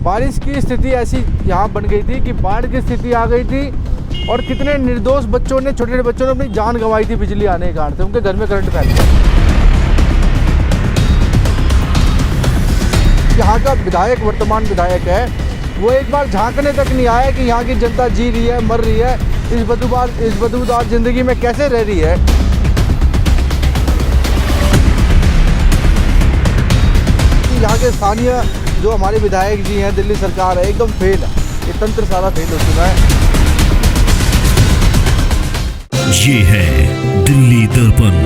बारिश की स्थिति ऐसी यहाँ बन गई थी कि बाढ़ की स्थिति आ गई थी और कितने निर्दोष बच्चों ने, छोटे छोटे बच्चों ने अपनी जान गंवाई थी बिजली आने के कारण से। उनके घर में करंट फैल गया। यहाँ का विधायक, वर्तमान विधायक है, वो एक बार झांकने तक नहीं आया कि यहाँ की जनता जी रही है, मर रही है, इस बदबूदार जिंदगी में कैसे रह रही है। यहाँ के स्थानीय जो हमारे विधायक जी हैं, दिल्ली सरकार है, एकदम फेल है। ये तंत्र सारा फेल हो चुका है। ये है दिल्ली दर्पण।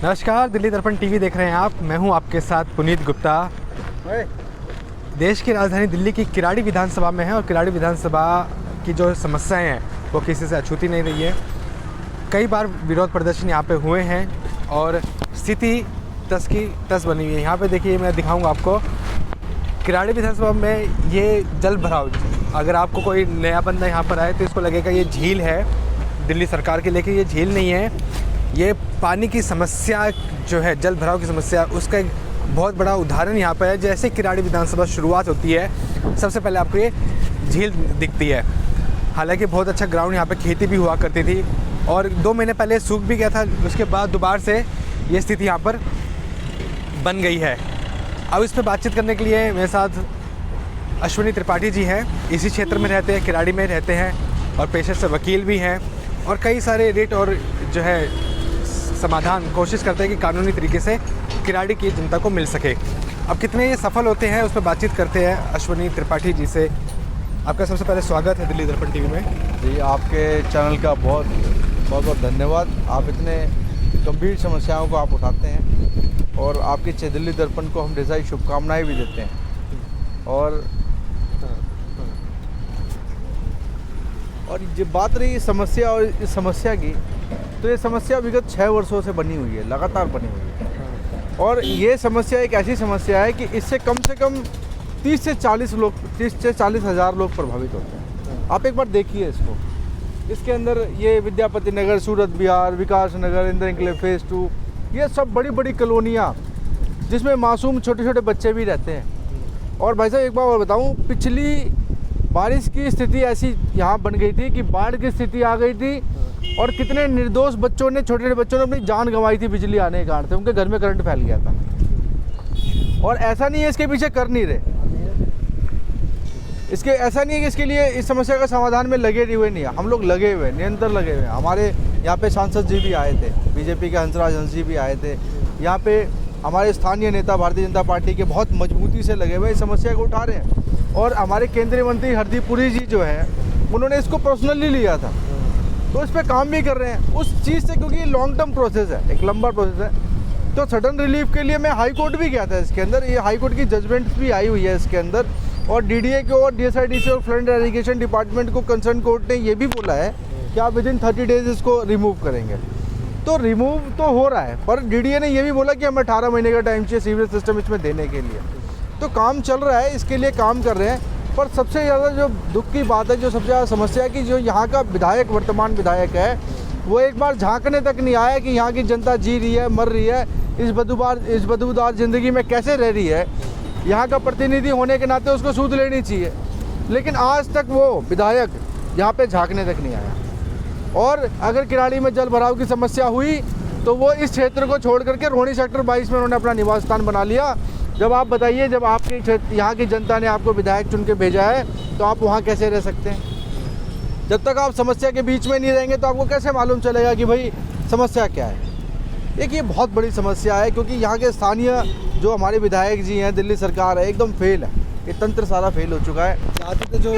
नमस्कार, दिल्ली दर्पण टीवी देख रहे हैं आप। मैं हूं आपके साथ पुनीत गुप्ता। देश की राजधानी दिल्ली की किराड़ी विधानसभा में है और किराड़ी विधानसभा की जो समस्याएं हैं वो किसी से अछूती नहीं रही है। कई बार विरोध प्रदर्शन यहाँ पे हुए हैं और स्थिति तस की तस बनी हुई है। यहाँ पे देखिए, मैं दिखाऊंगा आपको किराड़ी विधानसभा में ये जल भराव। अगर आपको कोई नया बंदा यहाँ पर आए तो इसको लगेगा ये झील है दिल्ली सरकार की, लेकिन ये झील नहीं है। ये पानी की समस्या जो है, जल भराव की समस्या, उसका एक बहुत बड़ा उदाहरण यहाँ पर है। जैसे किराड़ी विधानसभा शुरुआत होती है, सबसे पहले आपको ये झील दिखती है। हालांकि बहुत अच्छा ग्राउंड, यहाँ पे खेती भी हुआ करती थी और 2 महीने पहले सूख भी गया था। उसके बाद दोबारा से ये स्थिति यहाँ पर बन गई है। अब इस पर बातचीत करने के लिए मेरे साथ अश्विनी त्रिपाठी जी हैं। इसी क्षेत्र में रहते हैं, किराड़ी में रहते हैं और पेशे से वकील भी हैं और कई सारे रिट और जो है समाधान कोशिश करते हैं कि कानूनी तरीके से किराड़ी की जनता को मिल सके। अब कितने ये सफल होते हैं उस पर बातचीत करते हैं अश्विनी त्रिपाठी जी से। आपका सबसे पहले स्वागत है दिल्ली दर्पण टीवी में। जी, आपके चैनल का बहुत बहुत धन्यवाद। आप इतने गंभीर समस्याओं को आप उठाते हैं और आपके दिल्ली दर्पण को हम ढेर सारी शुभकामनाएँ भी देते हैं। और जब बात रही समस्या और इस समस्या की, तो ये समस्या विगत 6 वर्षों से बनी हुई है, लगातार बनी हुई है। और ये समस्या एक ऐसी समस्या है कि इससे कम 30 से 40 हज़ार लोग प्रभावित होते हैं। आप एक बार देखिए इसको। इसके अंदर ये विद्यापति नगर, सूरत विहार, विकास नगर, इंदिरा एन्क्लेव फेज़ 2, ये सब बड़ी बड़ी कॉलोनियाँ जिसमें मासूम छोटे छोटे बच्चे भी रहते हैं। और भाई साहब एक बार और बताऊँ, पिछली बारिश की स्थिति ऐसी यहाँ बन गई थी कि बाढ़ की स्थिति आ गई थी और कितने निर्दोष बच्चों ने, छोटे छोटे बच्चों ने अपनी जान गंवाई थी बिजली आने के कारण से। उनके घर में करंट फैल गया था। और ऐसा नहीं है इसके पीछे कर नहीं रहे, ऐसा नहीं है कि इसके लिए इस समस्या का समाधान में लगे हुए नहीं है। हम लोग लगे हुए, निरंतर लगे हुए हैं। हमारे यहाँ पे सांसद जी भी आए थे, बीजेपी के हंसराज हंस जी भी आए थे। यहाँ पे हमारे स्थानीय नेता भारतीय जनता पार्टी के बहुत मजबूती से लगे हुए इस समस्या को उठा रहे हैं। और हमारे केंद्रीय मंत्री हरदीप पुरी जी जो हैं, उन्होंने इसको पर्सनली लिया था, तो इस पर काम भी कर रहे हैं उस चीज़ से, क्योंकि ये लॉन्ग टर्म प्रोसेस है, एक लंबा प्रोसेस है। तो सडन रिलीफ के लिए मैं हाई कोर्ट भी गया था इसके अंदर। ये हाई कोर्ट की जजमेंट्स भी आई हुई है इसके अंदर। और डीडीए को और डीएसआईडीसी और फ्लड इरिगेशन डिपार्टमेंट को कंसर्न कोर्ट ने ये भी बोला है कि आप विदिन 30 डेज इसको रिमूव करेंगे। तो रिमूव तो हो रहा है, पर डीडीए ने ये भी बोला कि हमें 18 महीने का टाइम चाहिए सीवरेज सिस्टम इसमें देने के लिए। तो काम चल रहा है, इसके लिए काम कर रहे हैं। पर सबसे ज़्यादा जो दुख की बात है, जो सबसे ज़्यादा समस्या है कि जो यहाँ का विधायक, वर्तमान विधायक है, वो एक बार झांकने तक नहीं आया कि यहाँ की जनता जी रही है, मर रही है, इस बदबूदार ज़िंदगी में कैसे रह रही है। यहाँ का प्रतिनिधि होने के नाते उसको सूद लेनी चाहिए, लेकिन आज तक वो विधायक यहाँ पे झांकने तक नहीं आया। और अगर किराड़ी में जल भराव की समस्या हुई तो वो इस क्षेत्र को छोड़ करके रोहिणी सेक्टर 22 में उन्होंने अपना निवास स्थान बना लिया। जब आप बताइए, जब आपके यहाँ की जनता ने आपको विधायक चुन के भेजा है, तो आप वहाँ कैसे रह सकते हैं? जब तक आप समस्या के बीच में नहीं रहेंगे तो आपको कैसे मालूम चलेगा कि भाई समस्या क्या है। एक ये बहुत बड़ी समस्या है, क्योंकि यहाँ के स्थानीय जो हमारे विधायक जी हैं, दिल्ली सरकार है, एकदम फेल है। ये तंत्र सारा फेल हो चुका है। साथ ही जो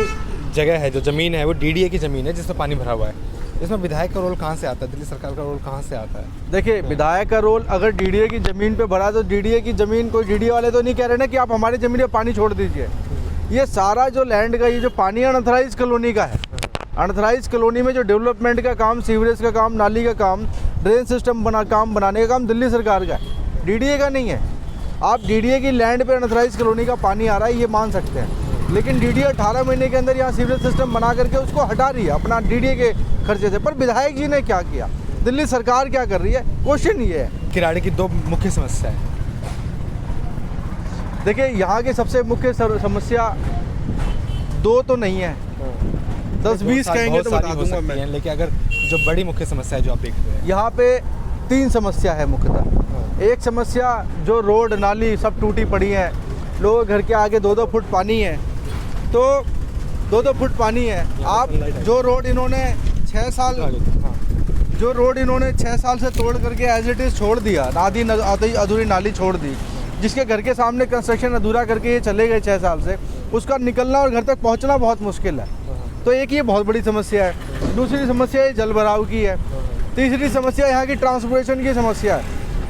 जगह है, जो ज़मीन है, वो डीडीए की ज़मीन है जिसमें पानी भरा हुआ है। इसमें विधायक का रोल कहाँ से आता है? दिल्ली सरकार का रोल कहाँ से आता है? देखिए, विधायक का रोल अगर डीडीए की ज़मीन पे भरा, तो डीडीए की ज़मीन, कोई डीडीए वाले तो नहीं कह रहे ना कि आप हमारी ज़मीन पे पानी छोड़ दीजिए। ये सारा जो लैंड का, ये जो पानी अनऑथराइज कॉलोनी का है, अनऑथराइज कॉलोनी में जो डेवलपमेंट का काम, सीवरेज का काम, नाली का काम, ड्रेन सिस्टम बनाने का काम दिल्ली सरकार का है, डीडीए का नहीं है। आप डीडीए की लैंड पे अनऑथराइज कॉलोनी का पानी आ रहा है, ये मान सकते हैं, लेकिन डीडीए 18 महीने के अंदर यहाँ सीवरेज सिस्टम बना करके उसको हटा रही है अपना डीडीए के खर्चे से। पर विधायक जी ने क्या किया, दिल्ली सरकार क्या कर रही है, क्वेश्चन ये है। किराड़ी की 2 मुख्य समस्या है। देखिए यहाँ की सबसे मुख्य समस्या दो तो नहीं है, 10-20 कहेंगे तो बता दूंगा मैं। लेकिन अगर जो बड़ी मुख्य समस्या है जो आप देख रहे हैं, यहाँ पे 3 समस्या है मुख्यतः। एक समस्या जो रोड नाली सब टूटी पड़ी है, लोगों के घर के आगे 2-2 फुट पानी है, तो 2-2 फुट पानी है। आप जो रोड इन्होंने 6 साल से तोड़ करके एज इट इज़ छोड़ दिया, आधी अधूरी नाली छोड़ दी, जिसके घर के सामने कंस्ट्रक्शन अधूरा करके ये चले गए 6 साल से, उसका निकलना और घर तक पहुंचना बहुत मुश्किल है। तो एक ये बहुत बड़ी समस्या है। दूसरी समस्या ये जल भराव की है। तीसरी समस्या यहाँ की ट्रांसपोर्टेशन की समस्या है।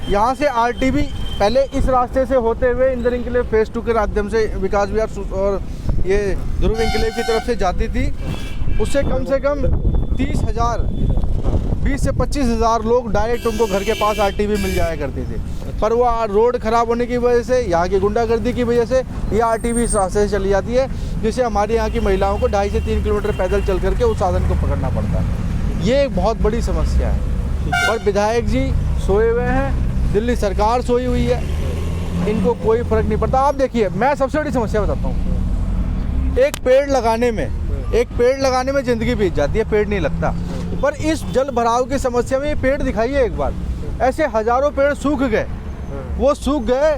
यहाँ से आरटीबी पहले इस रास्ते से होते हुए इंदर इनकलेव फेज़ 2 के माध्यम से विकास विहार और ये ध्रुव इनकलेव की तरफ से जाती थी। उससे कम 20 से 25,000 लोग डायरेक्ट उनको घर के पास आरटीबी मिल जाया करते थे। पर वो रोड ख़राब होने की वजह से, यहाँ की गुंडागर्दी की वजह से ये आरटीबी इस रास्ते से चली जाती है, जिससे हमारे यहाँ की महिलाओं को 2.5 से 3 किलोमीटर पैदल चल करके उस साधन को पकड़ना पड़ता है। ये एक बहुत बड़ी समस्या है। और विधायक जी सोए हुए हैं, दिल्ली सरकार सोई हुई है, इनको कोई फ़र्क नहीं पड़ता। आप देखिए, मैं सबसे बड़ी समस्या बताता हूँ। एक पेड़ लगाने में ज़िंदगी बीत जाती है, पेड़ नहीं लगता। पर इस जल भराव की समस्या में ये पेड़ दिखाइए एक बार। ऐसे हज़ारों पेड़ सूख गए, वो सूख गए।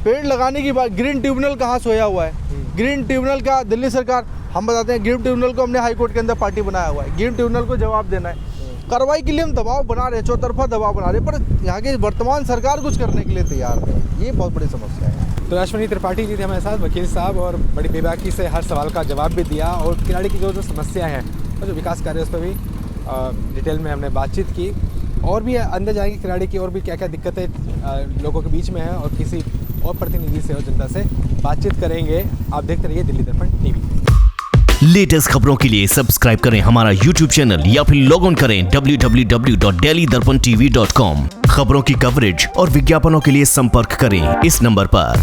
पेड़ लगाने की बात, ग्रीन ट्रिब्यूनल कहाँ सोया हुआ है? ग्रीन ट्रिब्यूनल का दिल्ली सरकार, हम बताते हैं ग्रीन ट्रिब्यूनल को हमने हाई कोर्ट के अंदर पार्टी बनाया हुआ है। ग्रीन ट्रिब्यूनल को जवाब देना है, कार्रवाई के लिए हम दबाव बना रहे हैं, चौतरफा दबाव बना रहे हैं, पर यहाँ की वर्तमान सरकार कुछ करने के लिए तैयार नहीं। ये बहुत बड़ी समस्या है। तो अश्विनी त्रिपाठी जी थे हमारे साथ, वकील साहब, और बड़ी बेबाकी से हर सवाल का जवाब भी दिया, और किराड़ी की जो समस्या है और जो विकास कार्य है उस पर भी डिटेल में हमने बातचीत की। और भी अंदर जाएंगे किराड़ी की और भी क्या क्या दिक्कतें लोगों के बीच में है, और किसी और प्रतिनिधि से और जनता से बातचीत करेंगे। आप देखते रहिए दिल्ली दर्पण टीवी। लेटेस्ट खबरों के लिए सब्सक्राइब करें हमारा YouTube चैनल या फिर लॉग ऑन करें www.delhidarpantv.com। खबरों की कवरेज और विज्ञापनों के लिए संपर्क करें इस नंबर पर।